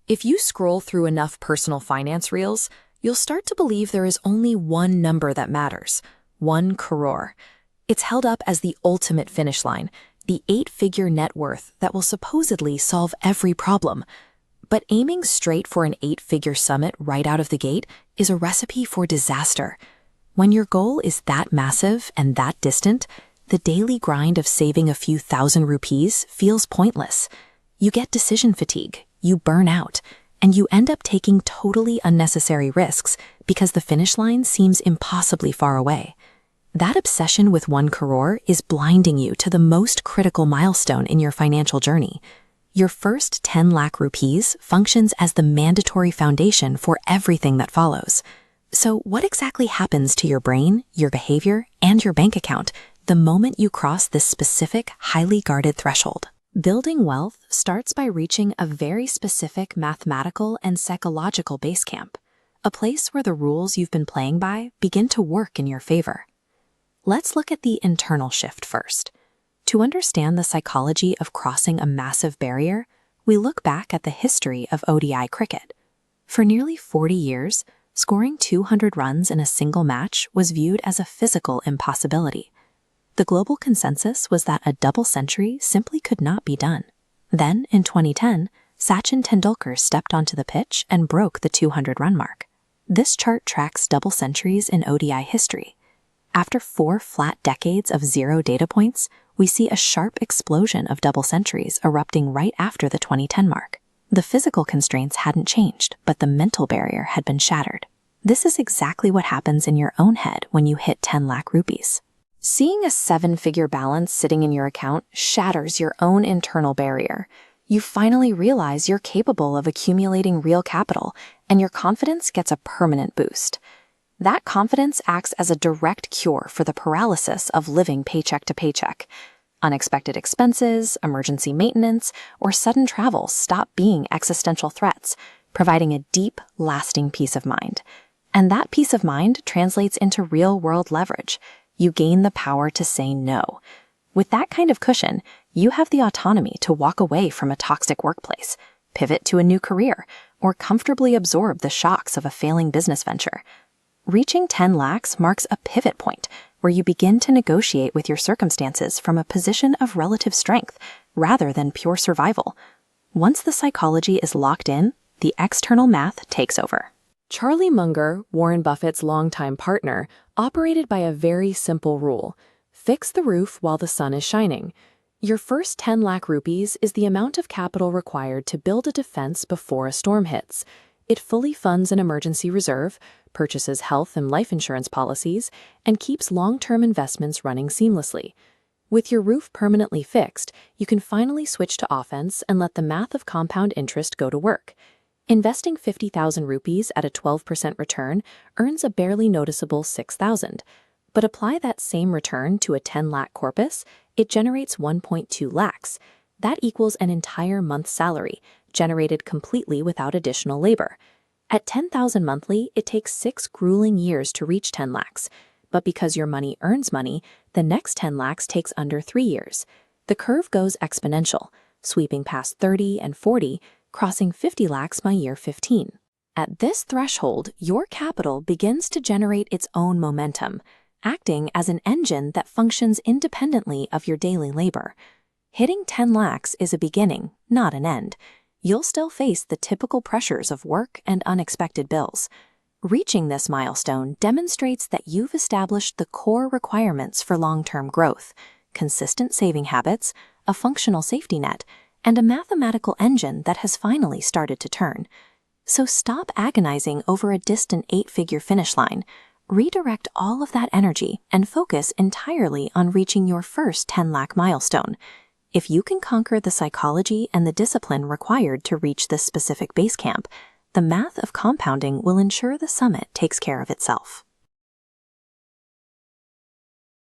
If you scroll through enough personal finance reels, you'll start to believe there is only one number that matters, 1 crore. It's held up as the ultimate finish line, the 8-figure net worth that will supposedly solve every problem. But aiming straight for an 8-figure summit right out of the gate is a recipe for disaster. When your goal is that massive and that distant, the daily grind of saving a few thousand rupees feels pointless. You get decision fatigue, you burn out, and you end up taking totally unnecessary risks because the finish line seems impossibly far away. That obsession with 1 crore is blinding you to the most critical milestone in your financial journey. Your first 10 lakh rupees functions as the mandatory foundation for everything that follows. So what exactly happens to your brain, your behavior, and your bank account the moment you cross this specific, highly guarded threshold? Building wealth starts by reaching a very specific mathematical and psychological base camp, a place where the rules you've been playing by begin to work in your favor. Let's look at the internal shift first. To understand the psychology of crossing a massive barrier, we look back at the history of ODI cricket. For nearly 40 years, scoring 200 runs in a single match was viewed as a physical impossibility. The global consensus was that a double century simply could not be done. Then, in 2010, Sachin Tendulkar stepped onto the pitch and broke the 200-run mark. This chart tracks double centuries in ODI history. After 4 flat decades of 0 data points, we see a sharp explosion of double centuries erupting right after the 2010 mark. The physical constraints hadn't changed, but the mental barrier had been shattered. This is exactly what happens in your own head when you hit 10 lakh rupees. Seeing a 7-figure balance sitting in your account shatters your own internal barrier. You finally realize you're capable of accumulating real capital, and your confidence gets a permanent boost. That confidence acts as a direct cure for the paralysis of living paycheck to paycheck. Unexpected expenses, emergency maintenance, or sudden travel stop being existential threats, providing a deep, lasting peace of mind. And that peace of mind translates into real-world leverage. You gain the power to say no. With that kind of cushion, you have the autonomy to walk away from a toxic workplace, pivot to a new career, or comfortably absorb the shocks of a failing business venture. Reaching 10 lakhs marks a pivot point where you begin to negotiate with your circumstances from a position of relative strength rather than pure survival. Once the psychology is locked in, the external math takes over. Charlie Munger, Warren Buffett's longtime partner, operated by a very simple rule: fix the roof while the sun is shining. Your first 10 lakh rupees is the amount of capital required to build a defense before a storm hits. It fully funds an emergency reserve, purchases health and life insurance policies, and keeps long-term investments running seamlessly. With your roof permanently fixed, you can finally switch to offense and let the math of compound interest go to work. Investing 50,000 rupees at a 12% return earns a barely noticeable 6,000. But apply that same return to a 10 lakh corpus, it generates 1.2 lakhs. That equals an entire month's salary, generated completely without additional labor. At 10,000 monthly, it takes 6 grueling years to reach 10 lakhs. But because your money earns money, the next 10 lakhs takes under 3 years. The curve goes exponential, sweeping past 30 and 40, crossing 50 lakhs by year 15. At this threshold, your capital begins to generate its own momentum, acting as an engine that functions independently of your daily labor. Hitting 10 lakhs is a beginning, not an end. You'll still face the typical pressures of work and unexpected bills. Reaching this milestone demonstrates that you've established the core requirements for long-term growth: consistent saving habits, a functional safety net, and a mathematical engine that has finally started to turn. So stop agonizing over a distant 8-figure finish line. Redirect all of that energy and focus entirely on reaching your first 10 lakh milestone. If you can conquer the psychology and the discipline required to reach this specific base camp, the math of compounding will ensure the summit takes care of itself.